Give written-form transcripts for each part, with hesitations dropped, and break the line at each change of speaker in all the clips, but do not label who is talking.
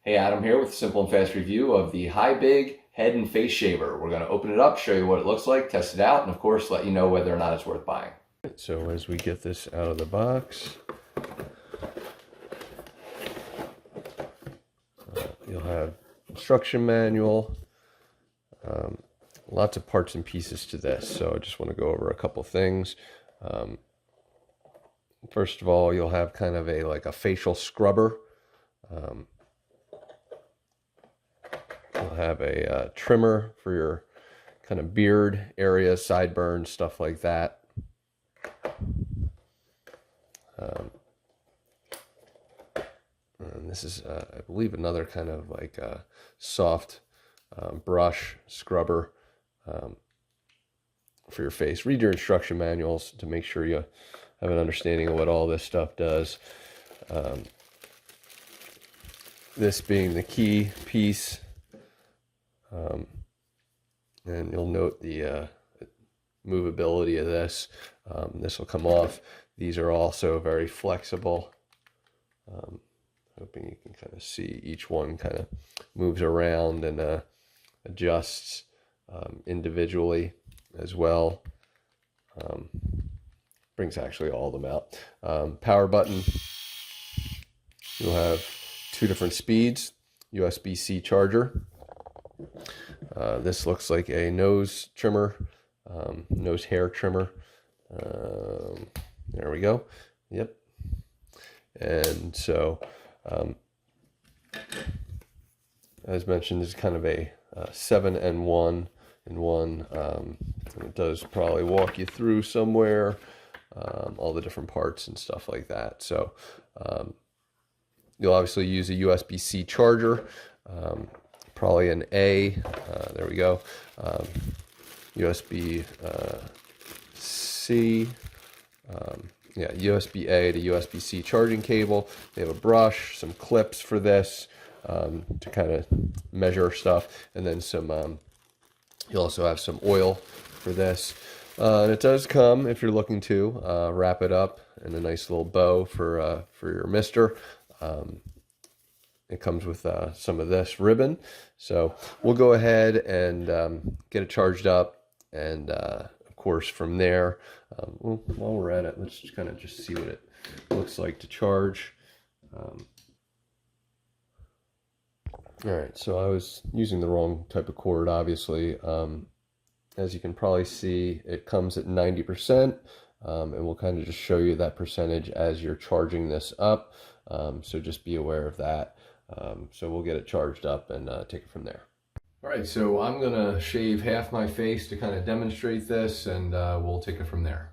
Hey, Adam here with a simple and fast review of the HiBig Head and Face Shaver. We're going to open it up, show you what it looks like, test it out, and of course let you know whether or not it's worth buying.
So as we get this out of the box, you'll have instruction manual, lots of parts and pieces to this. So I just want to go over a couple things. First of all, you'll have kind of like a facial scrubber. You'll have a trimmer for your kind of beard area, sideburns, stuff like that. And this is, I believe, another kind of like a soft brush scrubber for your face. Read your instruction manuals to make sure you have an understanding of what all this stuff does. This being the key piece, and you'll note the movability of this. This will come off. These are also very flexible. Hoping you can kind of see each one kind of moves around and adjusts individually as well. Brings actually all of them out. Power button. You'll have two different speeds. USB-C charger. This looks like a nose trimmer, nose hair trimmer. There we go. Yep. And so, as mentioned, this is kind of a 7-in-1 in one. It does probably walk you through somewhere, all the different parts and stuff like that. So you'll obviously use a USB-C charger, probably an A. There we go. USB-C. Yeah, USB-A to USB-C charging cable. They have a brush, some clips for this to kind of measure stuff, and then some. You'll also have some oil for this, and it does come, if you're looking to wrap it up in a nice little bow for your mister. It comes with some of this ribbon, so we'll go ahead and get it charged up, and of course from there. Well, while we're at it, let's just kind of see what it looks like to charge. All right, so I was using the wrong type of cord, obviously. As you can probably see, it comes at 90%, and we'll kind of just show you that percentage as you're charging this up. So just be aware of that. So we'll get it charged up and take it from there. All right, so I'm gonna shave half my face to kind of demonstrate this, and we'll take it from there.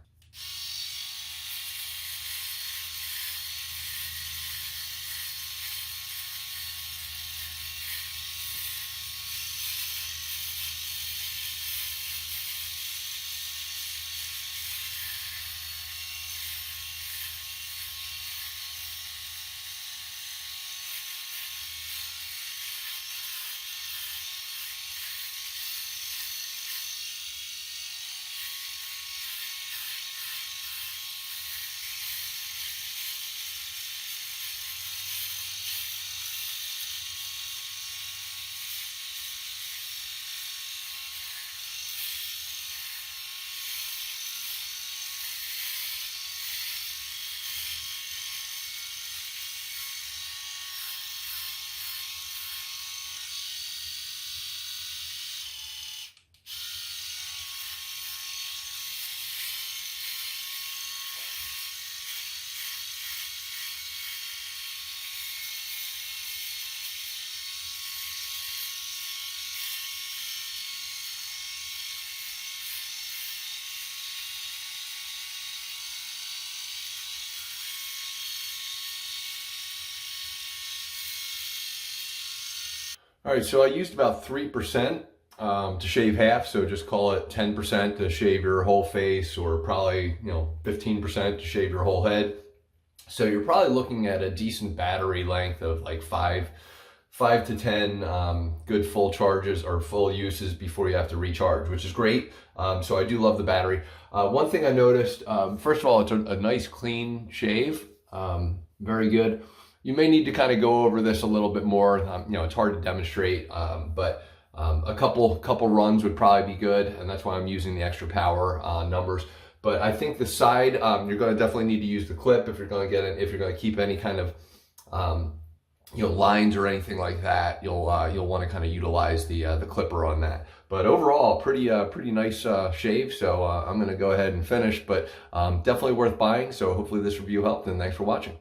All right, so I used about 3% to shave half, so just call it 10% to shave your whole face, or probably 15% to shave your whole head. So you're probably looking at a decent battery length of like 5 to 10 good full charges or full uses before you have to recharge, which is great. So I do love the battery. One thing I noticed, first of all, it's a nice clean shave, very good. You may need to kind of go over this a little bit more. You know, it's hard to demonstrate, but a couple runs would probably be good, and that's why I'm using the extra power numbers. But I think the side, you're going to definitely need to use the clip if you're going to get it. If you're going to keep any kind of you know, lines or anything like that, you'll want to kind of utilize the clipper on that. But overall, pretty nice shave. So I'm going to go ahead and finish, but definitely worth buying. So hopefully this review helped, and thanks for watching.